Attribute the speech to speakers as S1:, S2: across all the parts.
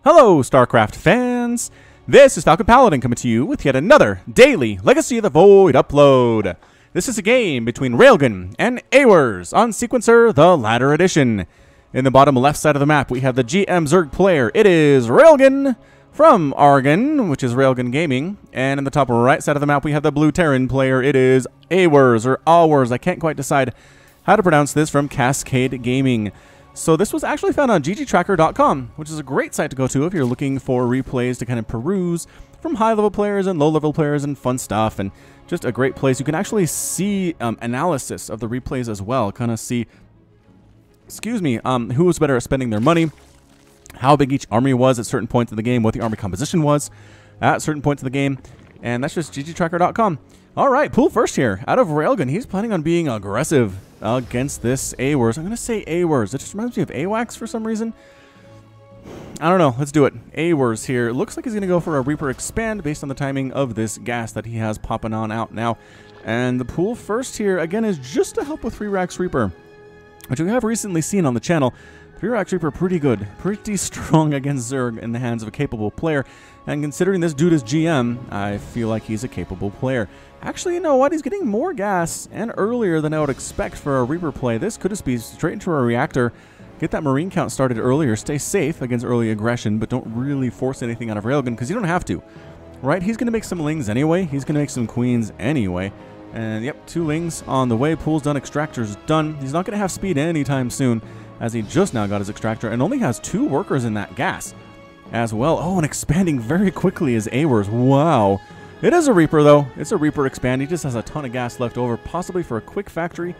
S1: Hello, StarCraft fans! This is Falcon Paladin coming to you with yet another daily Legacy of the Void upload. This is a game between Railgan and Awers on Sequencer, the latter edition. In the bottom left side of the map, we have the GM Zerg player. It is Railgan from Argon, which is Railgan Gaming. And in the top right side of the map, we have the Blue Terran player. It is Awers, or Awers. I can't quite decide how to pronounce this, from Cascade Gaming. So this was actually found on ggtracker.com, which is a great site to go to if you're looking for replays to kind of peruse from high-level players and low-level players and fun stuff, and just a great place. You can actually see analysis of the replays as well, kind of see, who was better at spending their money, how big each army was at certain points of the game, what the army composition was at certain points of the game, and that's just ggtracker.com. All right, pool first here. Out of Railgun, he's planning on being aggressive against this Awers. I'm going to say Awers. It just reminds me of AWACS for some reason. I don't know. Let's do it. Awers here. It looks like he's going to go for a Reaper Expand based on the timing of this gas that he has popping on out now. And the pool first here, again, is just to help with 3-Rax Reaper, which we have recently seen on the channel. 3-Rax Reaper pretty good, pretty strong against Zerg in the hands of a capable player. And considering this dude is GM, I feel like he's a capable player. Actually, you know what? He's getting more gas and earlier than I would expect for a Reaper play. This could just be straight into a reactor. Get that Marine count started earlier. Stay safe against early aggression, but don't really force anything out of Railgun, because you don't have to. Right? He's going to make some Lings anyway. He's going to make some Queens anyway. And yep, 2 Lings on the way. Pool's done. Extractor's done. He's not going to have speed anytime soon, as he just now got his Extractor and only has 2 workers in that gas as well. Oh, and expanding very quickly is Awers. Wow. It is a Reaper, though. It's a Reaper Expand. He just has a ton of gas left over, possibly for a quick factory,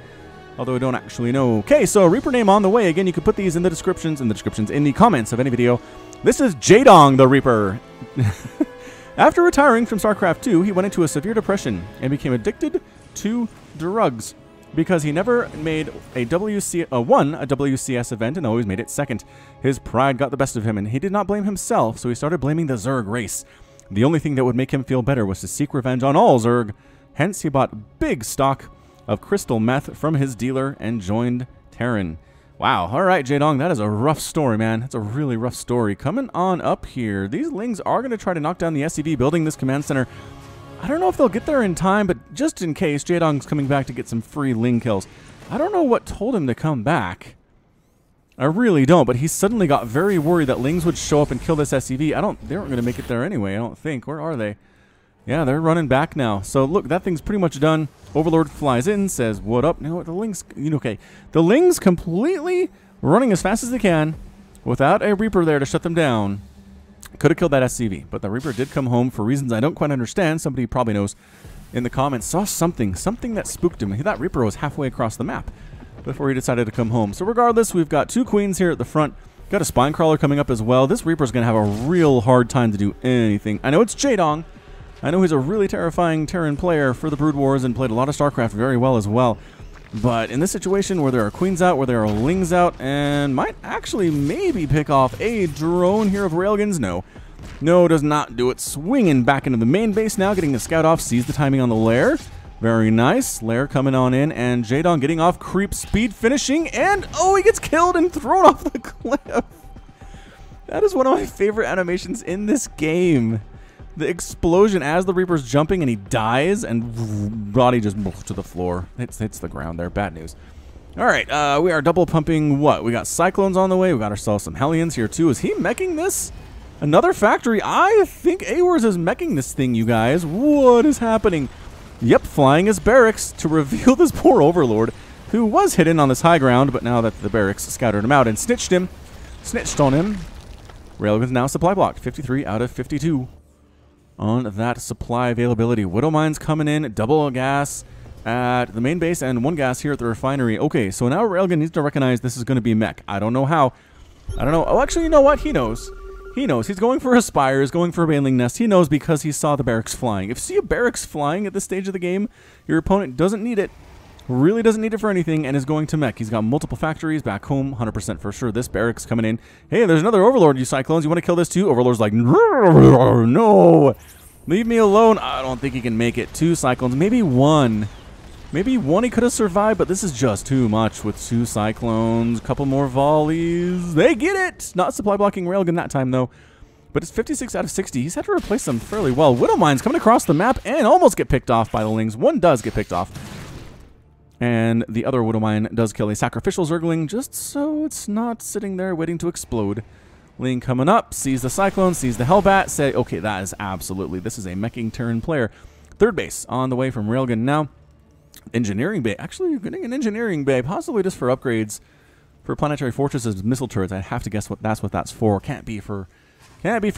S1: although I don't actually know. Okay, so Reaper name on the way. Again, you can put these in the descriptions, in the comments of any video. This is Jadong the Reaper. After retiring from StarCraft 2, he went into a severe depression and became addicted to drugs because he never made won a WCS event and always made it second. His pride got the best of him, and he did not blame himself, so he started blaming the Zerg race. The only thing that would make him feel better was to seek revenge on all Zerg. Hence, he bought big stock of crystal meth from his dealer and joined Terran. Wow. All right, Jadong, that is a rough story, man. It's a really rough story. Coming on up here, these Lings are going to try to knock down the SCV, building this command center. I don't know if they'll get there in time, but just in case, Jadong's coming back to get some free Ling kills. I don't know what told him to come back. I really don't, but he suddenly got very worried that Lings would show up and kill this SCV. They weren't going to make it there anyway, I don't think. Where are they? Yeah, they're running back now. So look, that thing's pretty much done. Overlord flies in, says, what up? No, the Lings, okay. The Lings completely running as fast as they can without a Reaper there to shut them down. Could have killed that SCV, but the Reaper did come home for reasons I don't quite understand. Somebody probably knows in the comments. Saw something that spooked him. That Reaper was halfway across the map before he decided to come home. So regardless, we've got 2 Queens here at the front. Got a Spine Crawler coming up as well. This Reaper's going to have a real hard time to do anything. I know it's Jadong. I know he's a really terrifying Terran player for the Brood Wars and played a lot of StarCraft very well as well. But in this situation where there are Queens out, where there are Lings out, and might actually maybe pick off a drone here of Railgun's, no, does not do it. Swinging back into the main base now, getting the scout off, sees the timing on the lair. Very nice. Lair coming on in, and Jadong getting off creep speed, finishing, and oh, he gets killed and thrown off the cliff. That is one of my favorite animations in this game. The explosion as the Reaper's jumping and he dies, and body just to the floor. Hits the ground there. Bad news. All right, we are double pumping what? We got Cyclones on the way. We got ourselves some Hellions here too. Is he meching this? Another factory? I think Awers is meching this thing, you guys. What is happening? Yep, flying his barracks to reveal this poor Overlord, who was hidden on this high ground, but now that the barracks scattered him out and snitched on him, Railgun's now supply blocked. 53 out of 52 on that supply availability. Widow Mines coming in, double gas at the main base and 1 gas here at the refinery. Okay, so now Railgun needs to recognize this is going to be mech. I don't know how. I don't know. Oh, actually, you know what? He knows. He knows. He's going for a Spire. He's going for a Baneling Nest. He knows because he saw the barracks flying. If you see a barracks flying at this stage of the game, your opponent doesn't need it. Really doesn't need it for anything and is going to mech. He's got multiple factories back home, 100% for sure. This barracks coming in. Hey, there's another Overlord, you Cyclones. You want to kill this too? Overlord's like, no. Leave me alone. I don't think he can make it. 2 Cyclones. Maybe 1. Maybe 1 he could have survived, but this is just too much with 2 Cyclones. A couple more volleys. They get it! Not supply blocking Railgun that time, though. But it's 56 out of 60. He's had to replace them fairly well. Widowmines coming across the map and almost get picked off by the Lings. One does get picked off. And the other Widowmine does kill a sacrificial Zergling, just so it's not sitting there waiting to explode. Ling coming up, sees the Cyclone, sees the Hellbat, say, okay, that is absolutely, this is a meching turn player. Third base on the way from Railgun now. Engineering bay, actually you're getting an engineering bay, possibly just for upgrades for planetary fortresses, missile turrets. I have to guess what that's for. Can't be for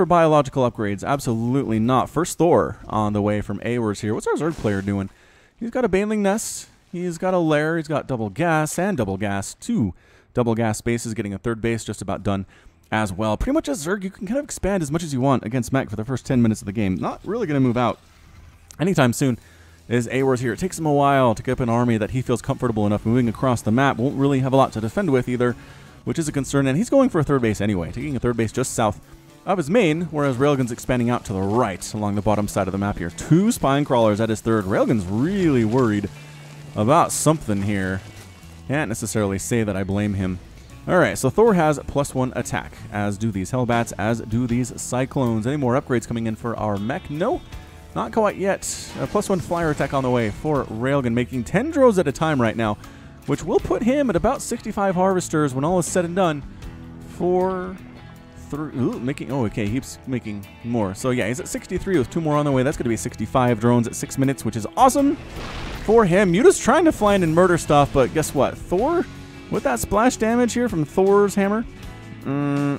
S1: biological upgrades, absolutely not. First Thor on the way from Awers here. What's our Zerg player doing? He's got a Baneling Nest, he's got a lair, he's got double gas and double gas, 2 double gas bases, getting a third base just about done as well. Pretty much as Zerg, you can kind of expand as much as you want against mech for the first 10 minutes of the game. Not really going to move out anytime soon. Is Awers here. It takes him a while to get up an army that he feels comfortable enough moving across the map. Won't really have a lot to defend with either, which is a concern. And he's going for a third base anyway, taking a third base just south of his main, whereas Railgun's expanding out to the right along the bottom side of the map here. 2 spine crawlers at his third. Railgun's really worried about something here. Can't necessarily say that I blame him. Alright, so Thor has +1 attack, as do these Hellbats, as do these Cyclones. Any more upgrades coming in for our mech? No, not quite yet. A +1 flyer attack on the way for Railgun, making 10 drones at a time right now, which will put him at about 65 harvesters when all is said and done. Okay, he keeps making more. So yeah, he's at 63 with 2 more on the way. That's going to be 65 drones at 6 minutes, which is awesome for him. Muta's trying to fly in and murder stuff, but guess what? Thor, with that splash damage here from Thor's hammer.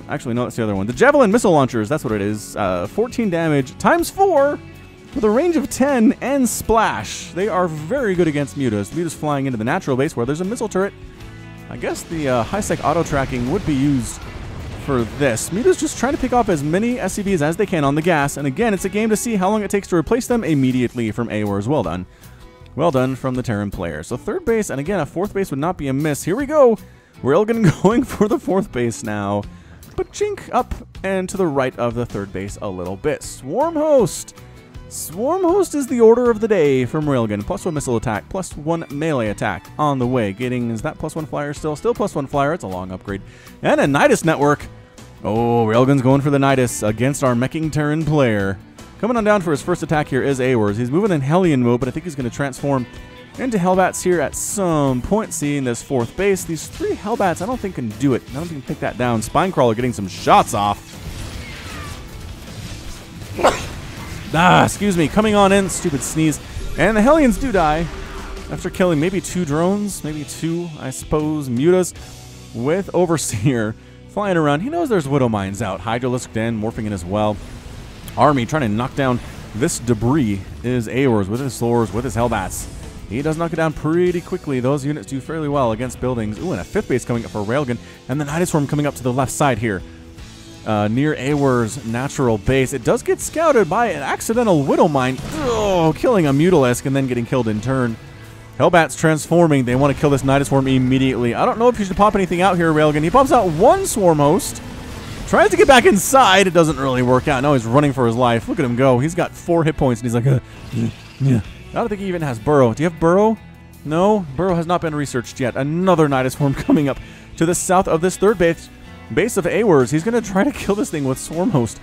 S1: Actually, no, that's the other one. The Javelin missile launchers, that's what it is. 14 damage times 4 with a range of 10 and splash. They are very good against Mutas. Muta's flying into the natural base where there's a missile turret. I guess the high-sec auto-tracking would be used for this. Muta's just trying to pick off as many SCVs as they can on the gas, and again, it's a game to see how long it takes to replace them immediately from Awers. Well done. Well done from the Terran player. So third base, and again, a fourth base would not be amiss. Here we go. Railgun going for the fourth base now. But chink up and to the right of the third base a little bit. Swarm Host. Swarm Host is the order of the day from Railgun. +1 missile attack, +1 melee attack on the way. Getting, is that +1 flyer still? Still +1 flyer. It's a long upgrade. And a Nidus network. Oh, Railgun's going for the Nidus against our meching Terran player. Coming on down for his first attack here is Awers. He's moving in Hellion mode, but I think he's going to transform into Hellbats here at some point. Seeing this fourth base, these 3 Hellbats I don't think can do it. I don't think can take that down. Spinecrawler getting some shots off. Excuse me, coming on in, stupid sneeze. And the Hellions do die after killing maybe 2 drones, maybe 2, I suppose, Mutas, with Overseer flying around. He knows there's Widow Mines out. Hydralisk Den morphing in as well. Army trying to knock down this debris is Awers with his Thors, with his Hellbats. He does knock it down pretty quickly. Those units do fairly well against buildings. Ooh, and a 5th base coming up for Railgun, and the Nidus Swarm coming up to the left side here. Near Awers' natural base. It does get scouted by an accidental Widow Mine. Oh, killing a Mutalisk and then getting killed in turn. Hellbats transforming. They want to kill this Nidus Swarm immediately. I don't know if you should pop anything out here, Railgun. He pops out 1 Swarm Host. Tries to get back inside. It doesn't really work out. Now he's running for his life. Look at him go. He's got 4 hit points and he's like, yeah. I don't think he even has Burrow. Do you have Burrow? No, Burrow has not been researched yet. Another Nidus Swarm coming up to the south of this third base of Awers. He's going to try to kill this thing with Swarm Host,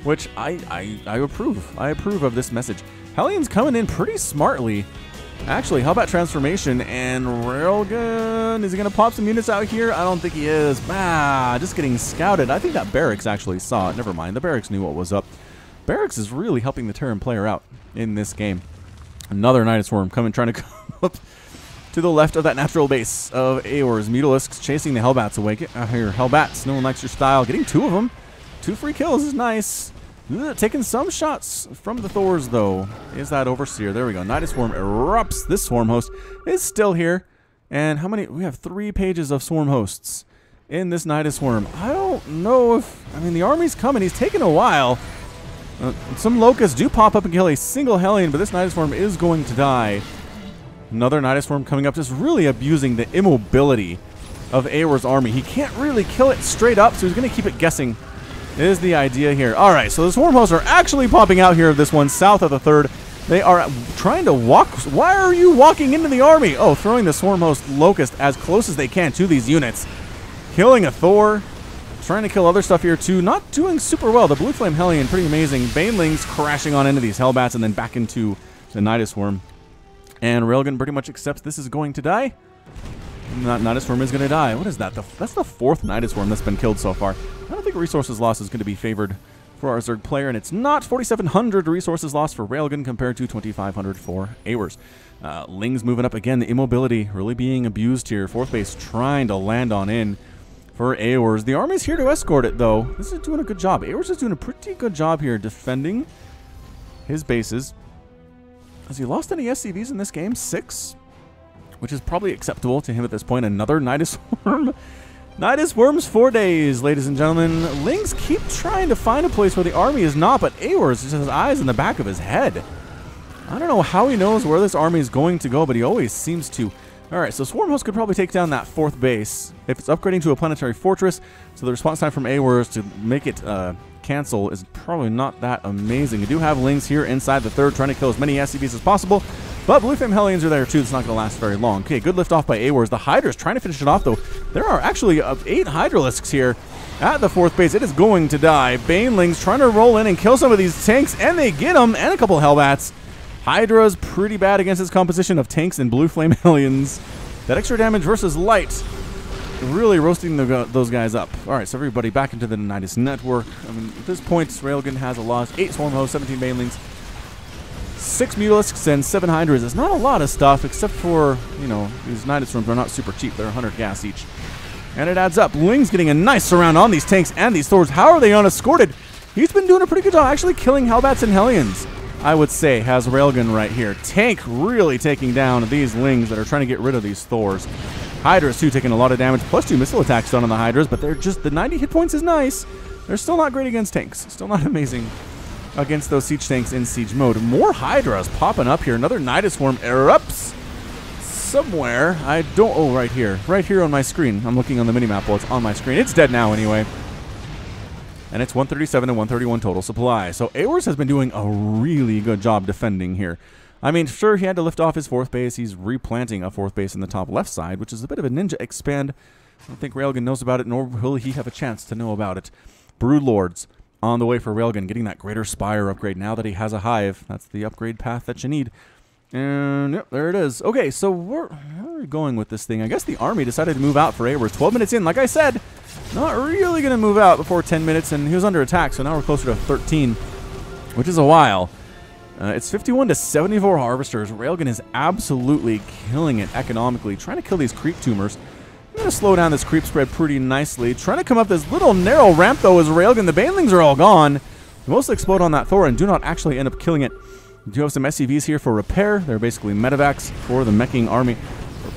S1: which I approve. I approve of this message. Hellion's coming in pretty smartly. Actually, how about transformation and Railgun? Is he going to pop some units out here? I don't think he is. Just getting scouted. I think that Barracks actually saw it. Never mind. The Barracks knew what was up. Barracks is really helping the Terran player out in this game. Another Nidus Swarm trying to come up to the left of that natural base of Awers. Mutalisks chasing the Hellbats away. Get out here, Hellbats. No one likes your style. Getting 2 of them. 2 free kills is nice. Taking some shots from the Thors, though. Is that Overseer? There we go. Nidus Swarm erupts. This Swarm Host is still here. And how many? We have 3 pages of Swarm Hosts in this Nidus Swarm. I don't know if... I mean, the army's coming. He's taking a while. Some Locusts do pop up and kill a single Hellion, but this Nidus Swarm is going to die. Another Nidus Swarm coming up, just really abusing the immobility of Awers' army. He can't really kill it straight up, so he's going to keep it guessing. Is the idea here. Alright, so the Swarm Hosts are actually popping out here of this one, south of the third. They are trying to walk. Why are you walking into the army? Oh, throwing the Swarm Host Locust as close as they can to these units. Killing a Thor. trying to kill other stuff here too. Not doing super well. The Blue Flame Hellion, pretty amazing. Banelings crashing on into these Hellbats and then back into the Nidus Worm. And Railgun pretty much accepts this is going to die. Nidus Worm is going to die. What is that? That's the 4th Nidus Worm that's been killed so far. I don't think resources loss is going to be favored for our Zerg player, and it's not. 4,700 resources lost for Railgun compared to 2,500 for Awers. Ling's moving up again. The immobility really being abused here. 4th base trying to land on in for Awers. The army's here to escort it, though. This is doing a good job. Awers is doing a pretty good job here defending his bases. Has he lost any SCVs in this game? 6, which is probably acceptable to him at this point. Another Nidus Worm. Nidus Worms 4 days, ladies and gentlemen. Lings keep trying to find a place where the army is not, but Awers just has eyes in the back of his head. I don't know how he knows where this army is going to go, but he always seems to. Alright, so Swarm Host could probably take down that 4th base. If it's upgrading to a planetary fortress, so the response time from Awers to make it cancel is probably not that amazing. You do have Lings here inside the 3rd, trying to kill as many SCVs as possible. But Blue Flame Hellions are there too. It's not going to last very long. Okay, good lift off by Awers. The Hydra's trying to finish it off, though. There are actually 8 Hydralisks here at the 4th base. It is going to die. Banelings trying to roll in and kill some of these tanks, and they get them, and a couple Hellbats. Hydra's pretty bad against his composition of tanks and Blue Flame Hellions. That extra damage versus light really roasting those guys up. All right, so everybody back into the Nidus network. I mean, at this point, Railgun has a loss. 8 Swarm Hosts, 17 Banelings, 6 Mutalisks, and 7 Hydras. It's not a lot of stuff, except for, you know, these Nidus Worms are not super cheap. They're 100 gas each. And it adds up. Ling's getting a nice surround on these tanks and these Thors. How are they unescorted? He's been doing a pretty good job actually killing Hellbats and Hellions, I would say, has Railgun right here. Tank really taking down these Lings that are trying to get rid of these Thors. Hydras, too, taking a lot of damage. Plus 2 missile attacks done on the Hydras, but they're just, the 90 hit points is nice. They're still not great against tanks. Still not amazing against those siege tanks in siege mode. More Hydras popping up here. Another Nidus Worm erupts somewhere. I don't, oh, right here. Right here on my screen. I'm looking on the minimap while it's on my screen. It's dead now anyway. And it's 137 and 131 total supply. So Awers has been doing a really good job defending here. I mean, sure, he had to lift off his 4th base. He's replanting a 4th base in the top left side, which is a bit of a ninja expand. I don't think Railgun knows about it, nor will he have a chance to know about it. Broodlords on the way for Railgun, getting that Greater Spire upgrade now that he has a hive. That's the upgrade path that you need. And yep, there it is. Okay, so where are we going with this thing? I guess the army decided to move out for Awers. 12 minutes in, like I said, not really going to move out before 10 minutes, and he was under attack, so now we're closer to 13, which is a while. It's 51 to 74 Harvesters. Railgun is absolutely killing it economically, trying to kill these creep tumors. I'm going to slow down this creep spread pretty nicely. Trying to come up this little narrow ramp, though, as Railgun. The Banelings are all gone. They mostly explode on that Thor and do not actually end up killing it. We do have some SCVs here for repair. They're basically medevacs for the meching army.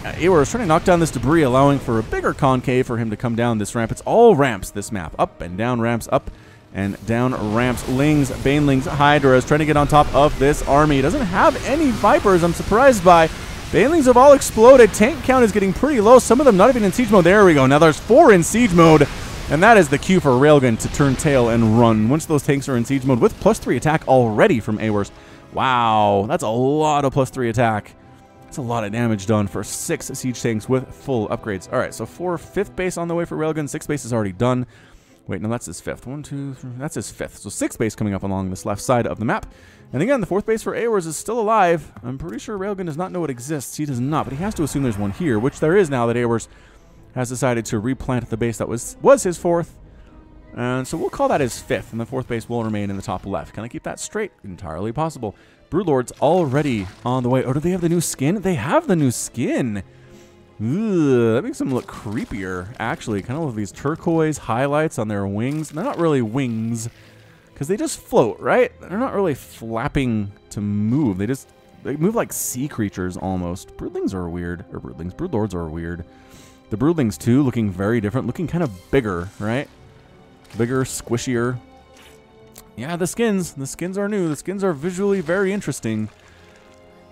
S1: Awers is trying to knock down this debris, allowing for a bigger concave for him to come down this ramp. It's all ramps, this map. Up and down ramps, up and down ramps. Lings, Banelings, Hydras trying to get on top of this army. He doesn't have any Vipers, I'm surprised by. Banelings have all exploded. Tank count is getting pretty low. Some of them not even in siege mode. There we go. Now there's 4 in siege mode. And that is the cue for Railgun to turn tail and run. Once those tanks are in siege mode with +3 attack already from Awers. Wow, that's a lot of +3 attack. That's a lot of damage done for 6 siege tanks with full upgrades. All right, so 5th base on the way for Railgun. 6th base is already done. Wait, no, that's his 5th. 1, 2, 3. That's his 5th. So 6th base coming up along this left side of the map. And again, the 4th base for Awers is still alive. I'm pretty sure Railgun does not know it exists. He does not, but he has to assume there's one here, which there is now that Awers has decided to replant the base that was his 4th. And so we'll call that his 5th, and the 4th base will remain in the top left. Can I keep that straight? Entirely possible. Broodlord's already on the way. Oh, do they have the new skin? They have the new skin. Ugh, that makes them look creepier, actually. Kind of with these turquoise highlights on their wings. They're not really wings, because they just float, right? They're not really flapping to move. They move like sea creatures almost. Broodlings are weird. Or Broodlords are weird. The Broodlings, too, looking very different. Looking kind of bigger, right? Bigger, squishier. Yeah, the skins are new. The skins are visually very interesting.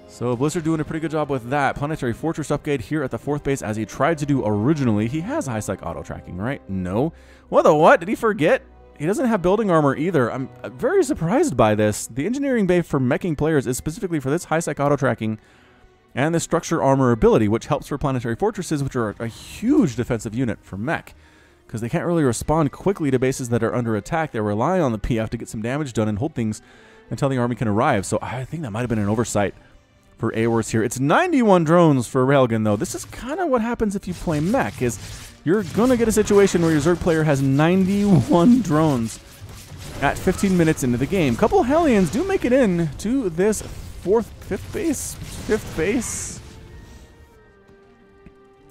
S1: So Blizzard doing a pretty good job with that. Planetary Fortress upgrade here at the 4th base as he tried to do originally. He has high psych auto tracking, right? No. What the what? Did he forget? He doesn't have building armor either. I'm very surprised by this. The engineering bay for meching players is specifically for this high psych auto tracking and the structure armor ability, which helps for planetary fortresses, which are a huge defensive unit for mech. because they can't really respond quickly to bases that are under attack. They're relying on the PF to get some damage done and hold things until the army can arrive. So I think that might have been an oversight for Awers here. It's 91 drones for Railgan, though. This is kind of what happens if you play mech, is you're going to get a situation where your Zerg player has 91 drones at 15 minutes into the game. A couple of Hellions do make it in to this fifth base.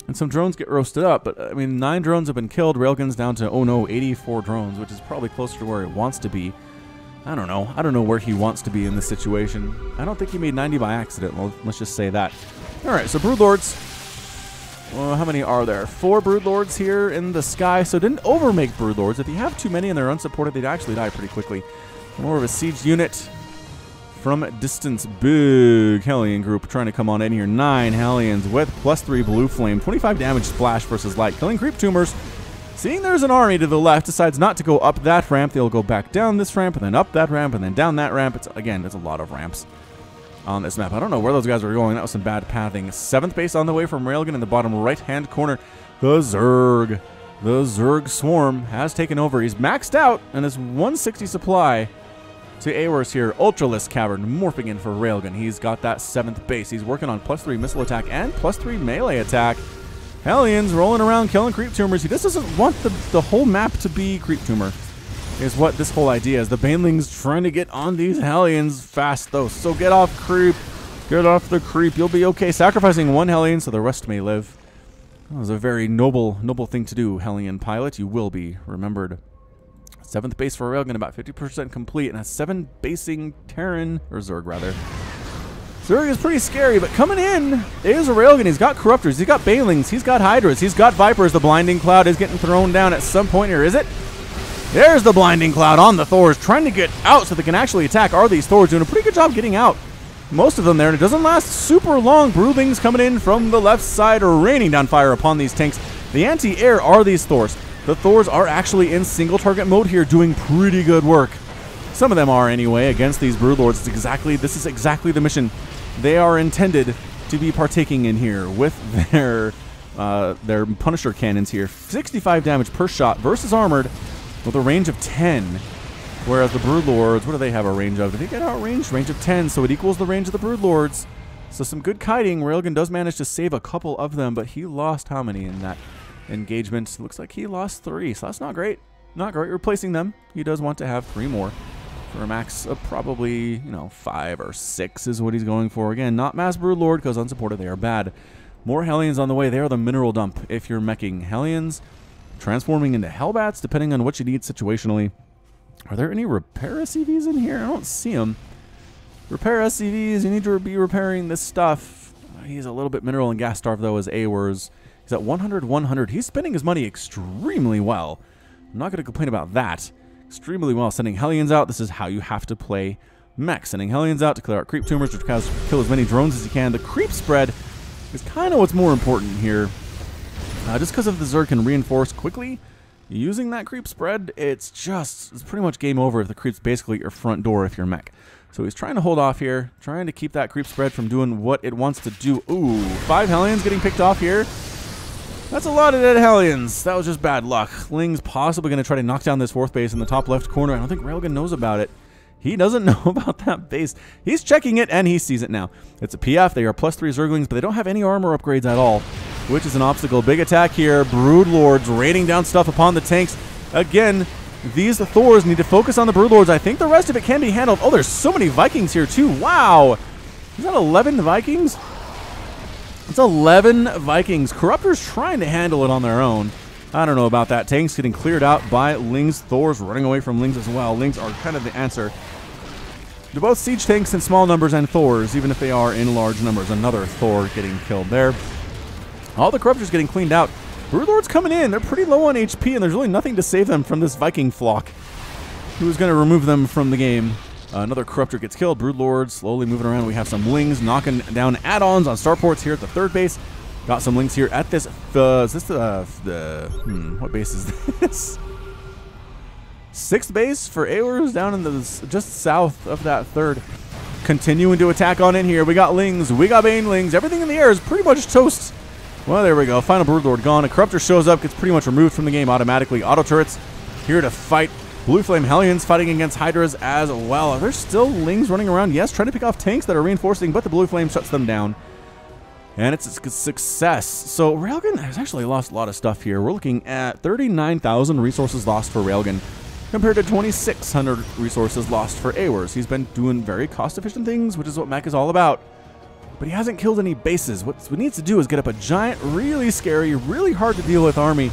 S1: And some drones get roasted up, but I mean, 9 drones have been killed. Railgun's down to, oh no, 84 drones, which is probably closer to where it wants to be. I don't know. I don't know where he wants to be in this situation. I don't think he made 90 by accident. Well, let's just say that. All right, so Broodlords. Well, how many are there? 4 Broodlords here in the sky. So didn't overmake Broodlords. If you have too many and they're unsupported, they'd actually die pretty quickly. More of a siege unit from distance. Big Hellion group trying to come on in here. 9 Hellions with +3 blue flame. 25 damage splash versus light. Killing creep tumors. Seeing there's an army to the left, decides not to go up that ramp. They'll go back down this ramp, and then up that ramp, and then down that ramp. Again, there's a lot of ramps on this map. I don't know where those guys were going. That was some bad pathing. 7th base on the way from Railgan in the bottom right-hand corner. The Zerg swarm has taken over. He's maxed out, and his 160 supply to Awers here. Ultralisk Cavern morphing in for Railgan. He's got that 7th base. He's working on +3 missile attack and +3 melee attack. Hellions rolling around killing creep tumors. He just doesn't want the whole map to be creep tumor, is what this whole idea is. The Banelings trying to get on these Hellions fast, though. So get off creep. Get off the creep. You'll be okay. Sacrificing 1 Hellion so the rest may live. That was a very noble thing to do, Hellion pilot. You will be remembered. 7th base for Railgun, about 50% complete, and a 7 basing Terran, or Zerg rather. Zerg is pretty scary, but coming in is a Railgun. He's got Corruptors, he's got Banelings, he's got Hydras, he's got Vipers. The Blinding Cloud is getting thrown down at some point here, is it? There's the Blinding Cloud on the Thors, trying to get out so they can actually attack. Are these Thors doing a pretty good job getting out? Most of them there, and it doesn't last super long. Broodlings coming in from the left side, raining down fire upon these tanks. The anti-air are these Thors. The Thors are actually in single target mode here, doing pretty good work. Some of them are anyway against these Broodlords. This is exactly the mission they are intended to be partaking in here with their Punisher cannons here. 65 damage per shot versus armored with a range of 10. Whereas the Broodlords, what do they have a range of? Did they get outranged? Range of 10, so it equals the range of the Broodlords. So some good kiting. Railgun does manage to save a couple of them, but he lost how many in that engagement? Looks like he lost 3, so that's not great. Not great replacing them. He does want to have 3 more. For a max of probably, 5 or 6 is what he's going for. Again, not mass Broodlord, because unsupported they are bad. More Hellions on the way. They are the mineral dump if you're meching. Hellions transforming into Hellbats, depending on what you need situationally. Are there any repair SCVs in here? I don't see them. Repair SCVs, you need to be repairing this stuff. He's a little bit mineral and gas starved, though, as Awers. He's at 100. He's spending his money extremely well. I'm not going to complain about that. Extremely well. Sending Hellions out. This is how you have to play mech. Sending Hellions out to clear out creep tumors, which kill as many drones as you can. The creep spread is kind of what's more important here. Just because if the Zerg can reinforce quickly, using that creep spread, it's pretty much game over if the creep's basically at your front door if you're mech. So he's trying to hold off here, trying to keep that creep spread from doing what it wants to do. Ooh, 5 Hellions getting picked off here. That's a lot of dead Hellions. That was just bad luck. Ling's possibly going to try to knock down this 4th base in the top left corner. I don't think Railgun knows about it. He doesn't know about that base. He's checking it, and he sees it now. It's a PF. They are +3 Zerglings, but they don't have any armor upgrades at all, which is an obstacle. Big attack here. Broodlords raining down stuff upon the tanks. Again, these Thors need to focus on the Broodlords. I think the rest of it can be handled. Oh, there's so many Vikings here, too. Wow. Is that 11 Vikings? It's 11 Vikings. Corruptors trying to handle it on their own. I don't know about that. Tanks getting cleared out by Lings. Thors running away from Lings as well. Lings are kind of the answer to both siege tanks in small numbers and Thors, even if they are in large numbers. Another Thor getting killed there. All the Corruptors getting cleaned out. Broodlords coming in. They're pretty low on HP, and there's really nothing to save them from this Viking flock who's going to remove them from the game. Another Corruptor gets killed. Broodlords slowly moving around. We have some Lings knocking down add-ons on starports here at the 3rd base. Got some Lings here at this. Is this what base is this? 6th base for Awers down in the just south of that 3rd. Continuing to attack on in here. We got Lings. We got Banelings. Everything in the air is pretty much toast Well, there we go. Final Broodlord gone. A Corruptor shows up, gets pretty much removed from the game automatically. Auto turrets here to fight. Blue Flame Hellions fighting against Hydras as well. There's still Lings running around. Yes, trying to pick off tanks that are reinforcing, but the Blue Flame shuts them down. And it's a success. So Railgan has actually lost a lot of stuff here. We're looking at 39,000 resources lost for Railgan compared to 2,600 resources lost for Awers. He's been doing very cost-efficient things, which is what mech is all about. But he hasn't killed any bases. What he needs to do is get up a giant, really scary, really hard to deal with army.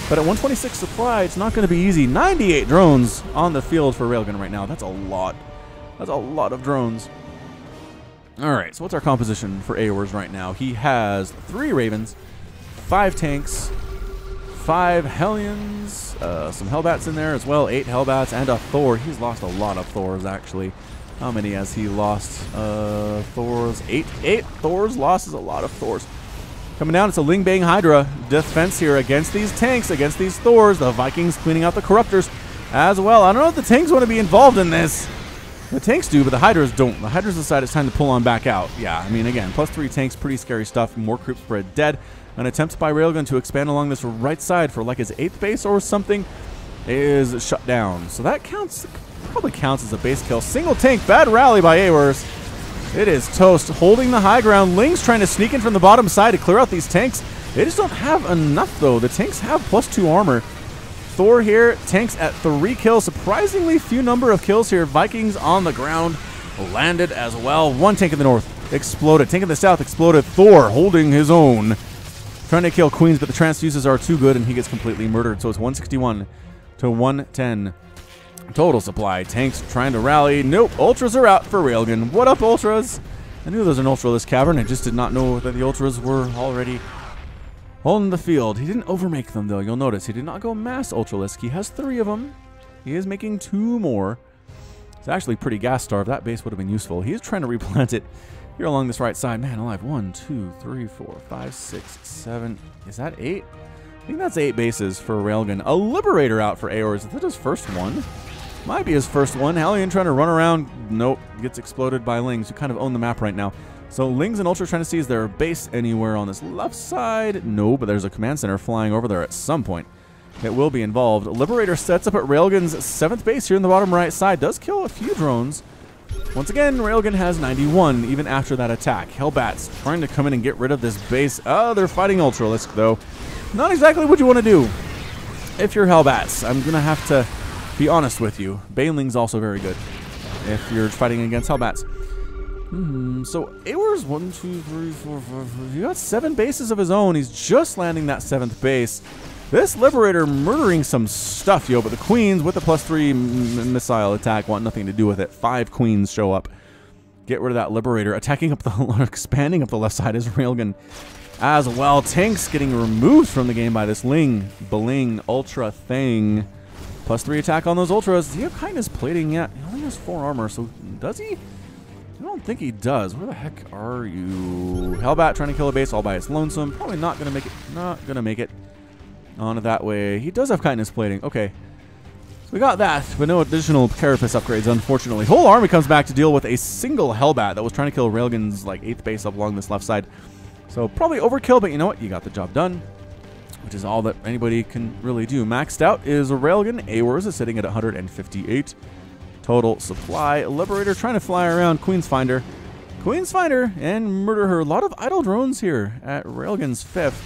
S1: But at 126 supply, it's not going to be easy. 98 drones on the field for Railgan right now. That's a lot. That's a lot of drones. All right, so what's our composition for Awers right now? He has 3 Ravens, 5 tanks, 5 Hellions, some Hellbats in there as well, 8 Hellbats, and a Thor. He's lost a lot of Thors, actually. How many has he lost? Thors, 8. 8 Thors lost is a lot of Thors. Coming down, it's a Ling Bang Hydra defense here against these tanks, against these Thors. The Vikings cleaning out the Corruptors as well. I don't know if the tanks want to be involved in this. The tanks do, but the Hydras don't. The Hydras decide it's time to pull on back out. Yeah, I mean, again, +3 tanks, pretty scary stuff. More creep spread dead. An attempt by Railgun to expand along this right side for like his 8th base or something is shut down. So that counts, probably counts as a base kill. Single tank, bad rally by Awers. It is toast, holding the high ground. Ling's trying to sneak in from the bottom side to clear out these tanks. They just don't have enough, though. The tanks have +2 armor. Thor here, tanks at 3 kills. Surprisingly few number of kills here. Vikings on the ground, landed as well. 1 tank in the north, exploded. Tank in the south, exploded. Thor holding his own. Trying to kill Queens, but the transfuses are too good, and he gets completely murdered. So it's 161 to 110. Total supply. Tanks trying to rally. Nope. Ultras are out for Railgun. What up, Ultras? I knew there was an Ultralisk cavern. I just did not know that the Ultras were already on the field. He didn't overmake them, though. You'll notice he did not go mass Ultralisk. He has 3 of them. He is making 2 more. It's actually pretty gas starved. That base would have been useful. He is trying to replant it here along this right side. Man alive. 1, 2, 3, 4, 5, 6, 7. Is that 8? I think that's 8 bases for Railgun. A Liberator out for Awers. Is that his first one? Might be his first one. Hellion trying to run around. Nope. Gets exploded by Lings, who kind of own the map right now. So Lings and Ultra trying to see is there a base anywhere on this left side? No, but there's a command center flying over there at some point. It will be involved. Liberator sets up at Railgun's 7th base here in the bottom right side. Does kill a few drones. Once again, Railgun has 91 even after that attack. Hellbats trying to come in and get rid of this base. Oh, they're fighting Ultralisk, though. Not exactly what you want to do if you're Hellbats. I'm going to have to be honest with you. Baneling's also very good if you're fighting against Hellbats. So Awers, 1, 2, 3, 4, 5. He got 7 bases of his own. He's just landing that 7th base. This Liberator murdering some stuff, yo. But the Queens with the +3 missile attack want nothing to do with it. 5 Queens show up. Get rid of that Liberator. Attacking up the, expanding up the left side is Railgun as well. Tanks getting removed from the game by this Ling, Baling, Ultra thing. +3 attack on those Ultras. Does he have Kindness plating yet? He only has 4 armor, so does he? I don't think he does. Where the heck are you? Hellbat trying to kill a base all by its lonesome. Probably not going to make it. Not going to make it on that way. He does have Kindness plating. Okay. So we got that, but no additional Carapace upgrades, unfortunately. Whole army comes back to deal with a single Hellbat that was trying to kill Railgun's like 8th base up along this left side. So probably overkill, but you know what? You got the job done, which is all that anybody can really do. Maxed out is Railgun. Awers is sitting at 158 total supply. Liberator trying to fly around Queen's Finder. Queen's Finder and murder her. A lot of idle drones here at Railgun's 5th.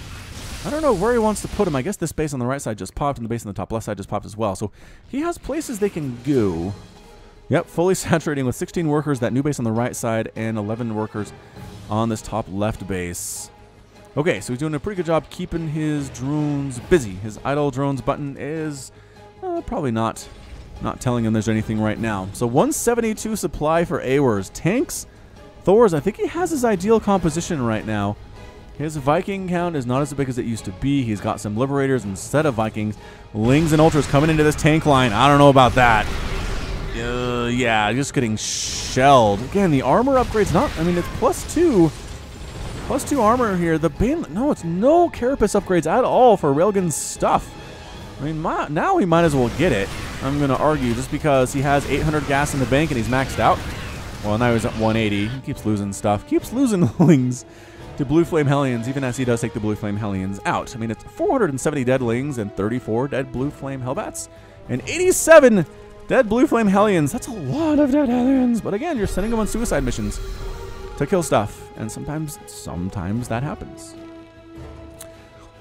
S1: I don't know where he wants to put him. I guess this base on the right side just popped, and the base on the top left side just popped as well. So he has places they can go. Yep, fully saturating with 16 workers, that new base on the right side, and 11 workers on this top left base. Okay, so he's doing a pretty good job keeping his drones busy. His idle drones button is probably not telling him there's anything right now. So 172 supply for Awers. Tanks, Thors, I think he has his ideal composition right now. His Viking count is not as big as it used to be. He's got some Liberators instead of Vikings. Lings and Ultras coming into this tank line. I don't know about that. Yeah, just getting shelled. Again, the armor upgrade's not, I mean, it's +2. +2 armor here. The Bane, no, it's no Carapace upgrades at all for Railgun's stuff. I mean, now he might as well get it. I'm going to argue just because he has 800 gas in the bank and he's maxed out. Well, now he's at 180. He keeps losing stuff. Keeps losing Lings. to Blue Flame Hellions, even as he does take the Blue Flame Hellions out. I mean, it's 470 dead Lings and 34 dead Blue Flame Hellbats and 87 dead Blue Flame Hellions. That's a lot of dead Hellions. But again, you're sending them on suicide missions to kill stuff, and sometimes that happens.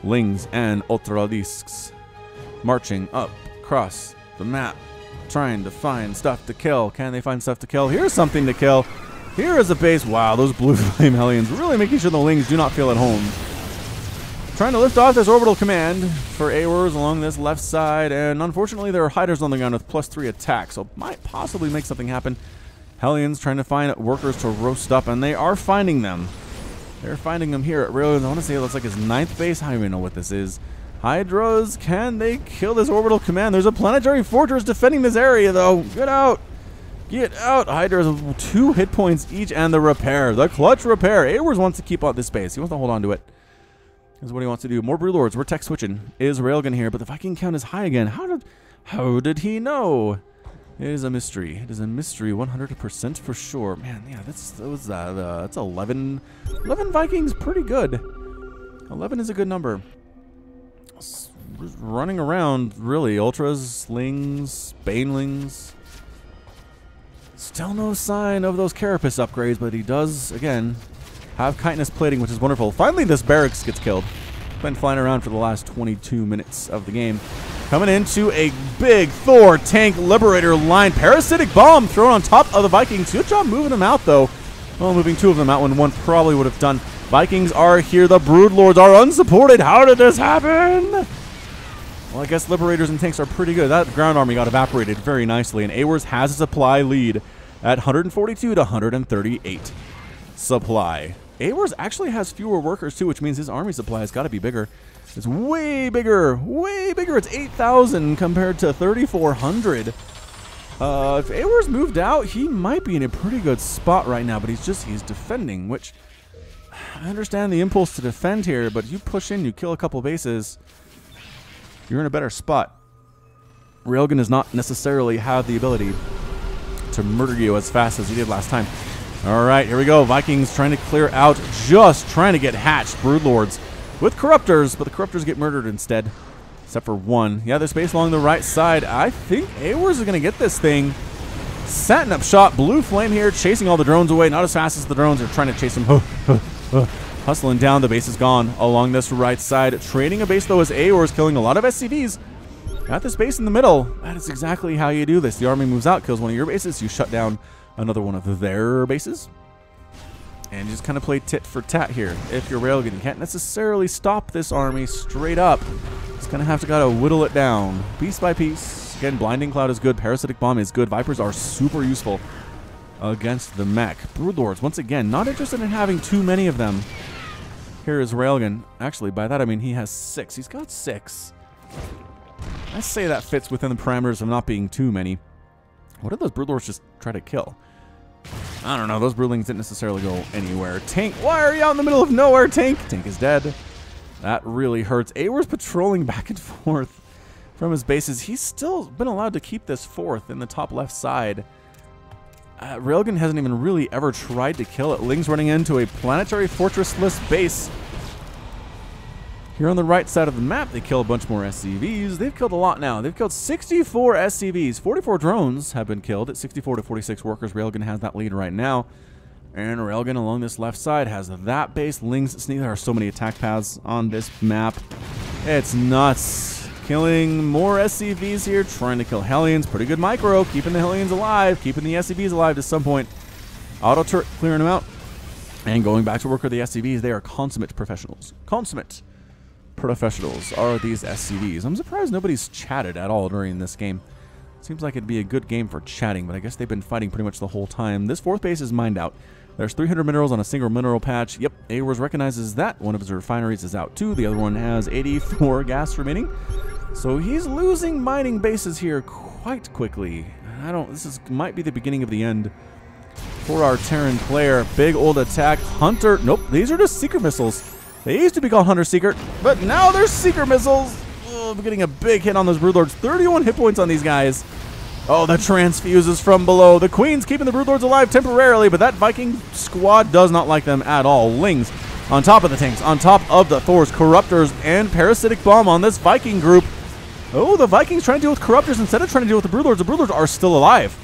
S1: Lings and Ultralisks marching up across the map, trying to find stuff to kill. Can they find stuff to kill? Here's something to kill. Here is a base. Wow, those Blue Flame Hellions really making sure the Lings do not feel at home. Trying to lift off this orbital command for Awers along this left side, and unfortunately there are hiders on the ground with +3 attack, so might possibly make something happen. Hellions trying to find workers to roast up, and they are finding them. They're finding them here at Railgan. I want to say it looks like his 9th base. I don't even know what this is. Hydras, can they kill this orbital command? There's a planetary fortress defending this area, though. Get out. Get out. Hydras have 2 hit points each, and the repair. The clutch repair. Awers wants to keep out this base. He wants to hold on to it. This is what he wants to do. More Broodlords. We're tech switching. Is Railgun here, but the Viking count is high again. How did he know? It is a mystery. It is a mystery, 100% for sure. Man, yeah, that's 11 Vikings. Pretty good. 11 is a good number. Running around, really. Ultras, Slings, Banelings. Still no sign of those Carapace upgrades, but he does, again, have chitinous plating, which is wonderful. Finally, this barracks gets killed. Been flying around for the last 22 minutes of the game. Coming into a big Thor tank liberator line. Parasitic bomb thrown on top of the Vikings. Good job moving them out, though. Well, moving 2 of them out when 1 probably would have done. Vikings are here. The Broodlords are unsupported. How did this happen? Well, I guess liberators and tanks are pretty good. That ground army got evaporated very nicely, and Awers has a supply lead at 142 to 138 supply. Awers actually has fewer workers, too, which means his army supply has got to be bigger. It's way bigger, way bigger. It's 8,000 compared to 3,400. If Awers moved out, he might be in a pretty good spot right now, but he's defending, which I understand the impulse to defend here, but you push in, you kill a couple bases, you're in a better spot. Railgan does not necessarily have the ability to murder you as fast as he did last time. All right, here we go. Vikings trying to clear out, just trying to get hatched. Broodlords with Corruptors, but the Corruptors get murdered instead, except for 1. Yeah, there's space along the right side. I think Awers is going to get this thing. Setting up shot. Blue Flame here, chasing all the drones away. Not as fast as the drones are trying to chase them. Hustling down. The base is gone along this right side. Trading a base, though, as Awers killing a lot of SCVs at this base in the middle. That is exactly how you do this. The army moves out, kills one of your bases. You shut down another one of their bases. And you just kind of play tit for tat here. If you're Railgun, you can't necessarily stop this army straight up. Just kind of gotta whittle it down piece by piece. Again, Blinding Cloud is good. Parasitic Bomb is good. Vipers are super useful against the mech. Broodlords, once again, not interested in having too many of them. Here is Railgun. Actually, by that I mean he has 6. He's got 6. I say that fits within the parameters of not being too many. What did those Broodlords just try to kill? I don't know. Those Broodlings didn't necessarily go anywhere. Tank, why are you out in the middle of nowhere, Tank? Tank is dead. That really hurts. Awers patrolling back and forth from his bases. He's still been allowed to keep this 4th in the top left side. Railgun hasn't even really ever tried to kill it. Ling's running into a planetary fortress-less base. Here on the right side of the map, they kill a bunch more SCVs. They've killed a lot now. They've killed 64 SCVs. 44 drones have been killed at 64 to 46 workers. Railgun has that lead right now. And Railgun along this left side has that base. Lings, there are so many attack paths on this map. It's nuts. Killing more SCVs here, trying to kill Hellions. Pretty good micro, keeping the Hellions alive, keeping the SCVs alive to some point. Auto turret clearing them out. And going back to work with the SCVs, they are consummate professionals. Consummate professionals are these SCVs. I'm surprised nobody's chatted at all during this game. Seems like it'd be a good game for chatting, but I guess they've been fighting pretty much the whole time. This 4th base is mined out. There's 300 minerals on a single mineral patch. Yep, Awers recognizes that. One of his refineries is out too. The other one has 84 gas remaining. So he's losing mining bases here quite quickly. Might be the beginning of the end for our Terran player. Big old attack. Hunter. Nope, these are just Seeker missiles. They used to be called Hunter Seeker, but now they're Seeker missiles. Oh, I'm getting a big hit on those Broodlords. 31 hit points on these guys. Oh, the transfuses from below. The Queen's keeping the Broodlords alive temporarily, but that Viking squad does not like them at all. Lings on top of the tanks, on top of the Thors, Corruptors, and Parasitic Bomb on this Viking group. Oh, the Vikings trying to deal with Corruptors instead of trying to deal with the Broodlords. The Broodlords are still alive.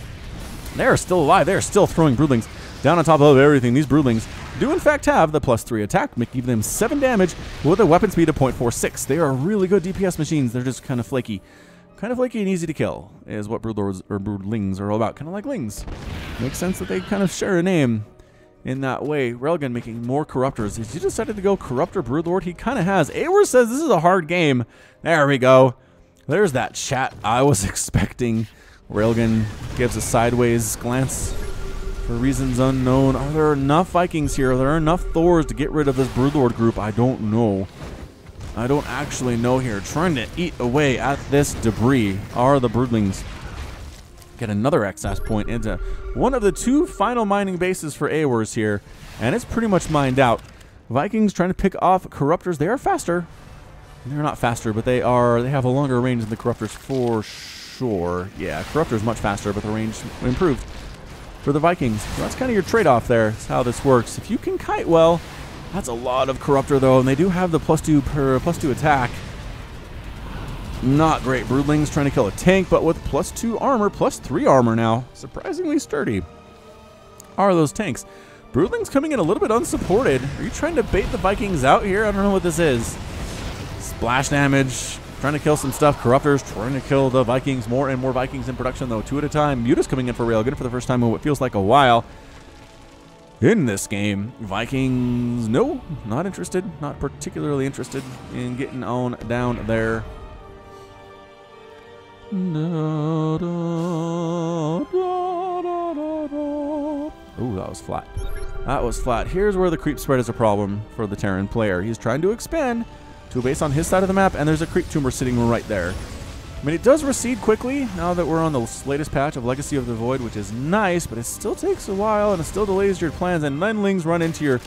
S1: They are still alive. They are still throwing Broodlings down on top of everything. These Broodlings do in fact have the +3 attack, giving them 7 damage with a weapon speed of 0.46. They are really good DPS machines. They're just kind of flaky. Kind of flaky and easy to kill is what Broodlords or Broodlings are all about. Kind of like Lings. Makes sense that they kind of share a name in that way. Railgun making more Corruptors. Has he decided to go Corruptor Broodlord? He kind of has. Awers says this is a hard game. There we go. There's that chat I was expecting. Railgun gives a sideways glance for reasons unknown. Are there enough Vikings here? Are there enough Thors to get rid of this Broodlord group? I don't know. I don't actually know here. Trying to eat away at this debris are the Broodlings. Get another access point into one of the 2 final mining bases for Awers here, and it's pretty much mined out. Vikings trying to pick off Corruptors. They are faster. They're not faster, but they have a longer range than the Corruptors for sure. Yeah, Corruptors much faster, but the range improved for the Vikings. So that's kind of your trade-off there. That's how this works. If you can kite well, that's a lot of Corruptor though, and they do have the +2 attack. Not great. Broodlings trying to kill a tank, but with +2 armor, +3 armor now. Surprisingly sturdy are those tanks. Broodlings coming in a little bit unsupported. Are you trying to bait the Vikings out here? I don't know what this is. Splash damage. Trying to kill some stuff. Corruptors trying to kill the Vikings. More and more Vikings in production, though. 2 at a time. Muta's coming in for Railgun for the first time in what feels like a while in this game. Vikings, no, not interested. Not particularly interested in getting on down there. Ooh, that was flat. That was flat. Here's where the creep spread is a problem for the Terran player. He's trying to expand to a base on his side of the map, and there's a creep tumor sitting right there. I mean, it does recede quickly now that we're on the latest patch of Legacy of the Void, which is nice, but it still takes a while, and it still delays your plans, and Lings run into your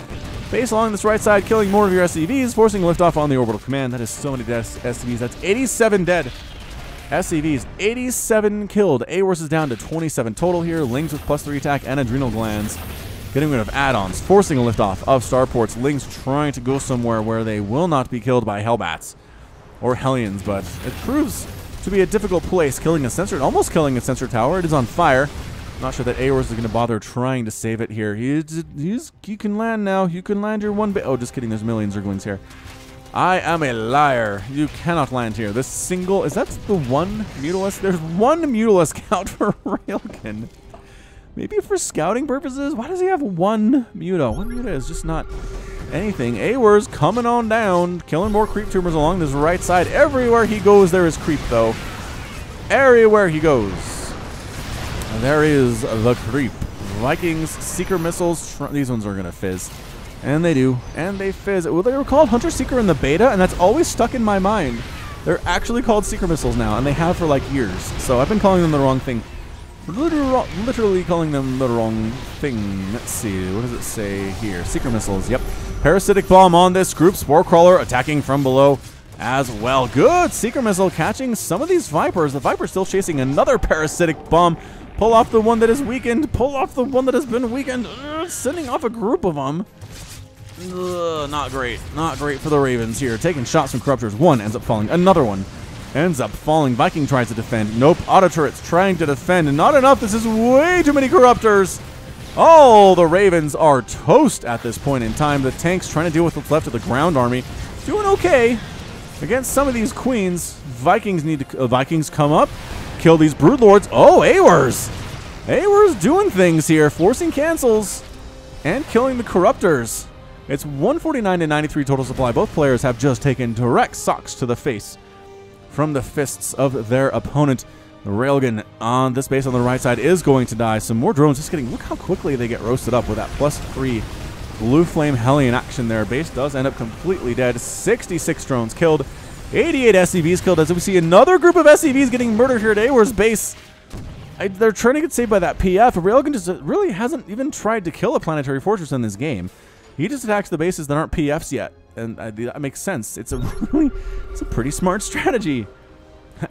S1: base along this right side, killing more of your SCVs, forcing liftoff on the orbital command. That is so many dead SCVs. That's 87 dead SCVs. 87 killed. Awers is down to 27 total here. Lings with +3 attack and adrenal glands. Getting rid of add-ons, forcing a liftoff of starports. Lings trying to go somewhere where they will not be killed by Hellbats or Hellions, but it proves to be a difficult place. Killing a sensor, almost killing a sensor tower. It is on fire. Not sure that Awers is going to bother trying to save it here. You can land now. You can land your one bit. Oh, just kidding. There's millions of Zerglings here. I am a liar. You cannot land here. This single, is that the one Mutalisk? There's one Mutalisk out for Railgun. Maybe for scouting purposes? Why does he have one Muta? One Muta is just not anything. Awers coming on down, killing more creep tumors along this right side. Everywhere he goes, there is creep, though. Everywhere he goes, there is the creep. Vikings, Seeker missiles. These ones are going to fizz. And they do. And they fizz. Well, they were called Hunter Seeker in the beta, and that's always stuck in my mind. They're actually called Seeker missiles now, and they have for like years. So I've been calling them the wrong thing. Literally calling them the wrong thing. Let's see. What does it say here? Seeker missiles. Yep. Parasitic bomb on this group. Spore crawler attacking from below as well. Good. Seeker missile catching some of these Vipers. The Viper's still chasing another parasitic bomb. Pull off the one that is weakened. Pull off the one that has been weakened. Sending off a group of them. Not great. Not great for the Ravens here. Taking shots from Corruptors. One ends up falling. Another one ends up falling. Viking tries to defend. Nope. Auto turrets trying to defend. Not enough. This is way too many Corruptors. Oh, the Ravens are toast at this point in time. The tanks trying to deal with what's left of the ground army. Doing okay against some of these queens. Vikings need to Vikings come up, kill these Broodlords. Oh, Awers. Awers doing things here, forcing cancels and killing the Corruptors. It's 149 to 93 total supply. Both players have just taken direct socks to the face from the fists of their opponent. The Railgun on this base on the right side is going to die. Some more drones just getting, look how quickly they get roasted up with that +3 Blue Flame Hellion action there. Base does end up completely dead. 66 drones killed. 88 SCVs killed as we see another group of SCVs getting murdered here at Awers base. They're trying to get saved by that PF. Railgun just really hasn't even tried to kill a planetary fortress in this game. He just attacks the bases that aren't PFs yet, and that makes sense. It's a pretty smart strategy.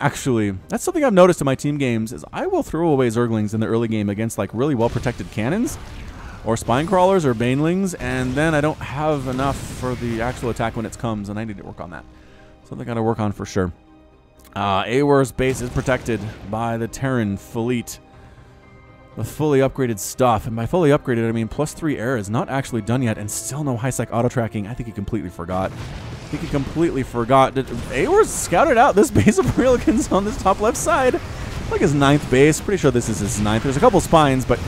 S1: Actually, that's something I've noticed in my team games is I will throw away Zerglings in the early game against like really well protected cannons or spine crawlers or banelings, and then I don't have enough for the actual attack when it comes, and I need to work on that. Something I got to work on for sure. Awers base is protected by the Terran fleet. The fully upgraded stuff. And by fully upgraded, I mean +3 air is not actually done yet, and still no high-sec auto-tracking. I think he completely forgot. Did Awers scouted out this base of Railgans on this top left side? Like his 9th base. Pretty sure this is his 9th. There's a couple spines, but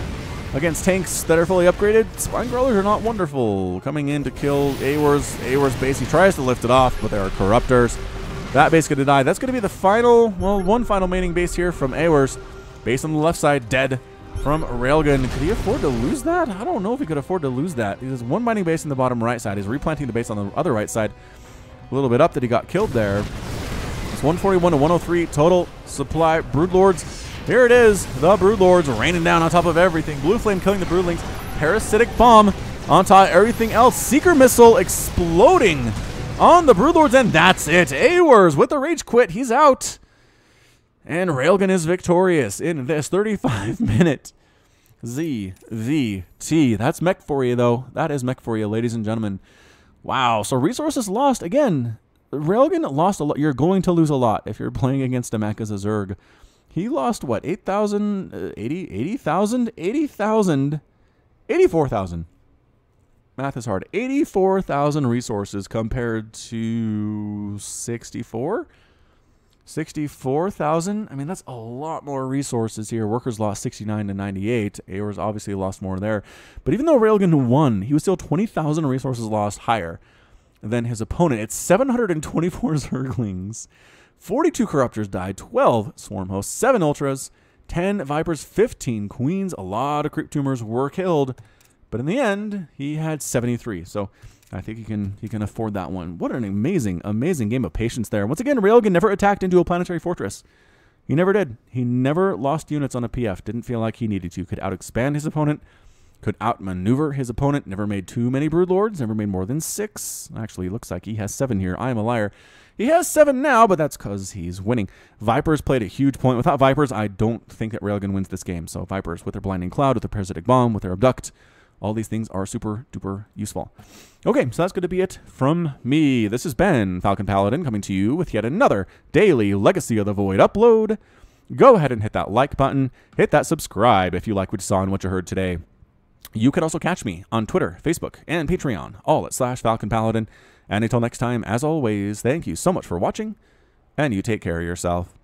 S1: against tanks that are fully upgraded, spine crawlers are not wonderful. Coming in to kill Awers base. He tries to lift it off, but there are corruptors. That base going to die. That's going to be the final, well, one final maining base here from Awers. Base on the left side, dead from Railgan. Could he afford to lose that? I don't know if he could afford to lose that. He has one mining base in the bottom right side. He's replanting the base on the other right side. A little bit up that he got killed there. It's 141 to 103 total supply. Broodlords. Here it is. The Broodlords raining down on top of everything. Blue Flame killing the Broodlings. Parasitic Bomb on top of everything else. Seeker Missile exploding on the Broodlords, and that's it. Awers with the rage quit. He's out. And Railgan is victorious in this 35-minute ZVT. That's mech for you, though. That is mech for you, ladies and gentlemen. Wow. So resources lost. Again, Railgan lost a lot. You're going to lose a lot if you're playing against a mech as a Zerg. He lost, what, 8,000, 80,000, 80,000, 84,000. Math is hard. 84,000 resources compared to 64? 64,000? I mean, that's a lot more resources here. Workers lost 69 to 98. Awers obviously lost more there. But even though Railgan won, he was still 20,000 resources lost higher than his opponent. It's 724 Zerglings. 42 Corruptors died, 12 Swarm Hosts, 7 Ultras, 10 Vipers, 15 Queens. A lot of Creep Tumors were killed. But in the end, he had 73. So I think he can afford that one. What an amazing, amazing game of patience there. Once again, Railgan never attacked into a planetary fortress. He never did. He never lost units on a PF. Didn't feel like he needed to. Could outexpand his opponent. Could outmaneuver his opponent. Never made too many Broodlords. Never made more than 6. Actually, it looks like he has 7 here. I am a liar. He has 7 now, but that's because he's winning. Vipers played a huge point. Without Vipers, I don't think that Railgan wins this game. So Vipers with their Blinding Cloud, with their Parasitic Bomb, with their Abduct, all these things are super duper useful. Okay, so that's going to be it from me. This has been Falcon Paladin coming to you with yet another daily Legacy of the Void upload. Go ahead and hit that like button. Hit that subscribe if you like what you saw and what you heard today. You can also catch me on Twitter, Facebook, and Patreon, all at /Falcon Paladin. And until next time, as always, thank you so much for watching, and you take care of yourself.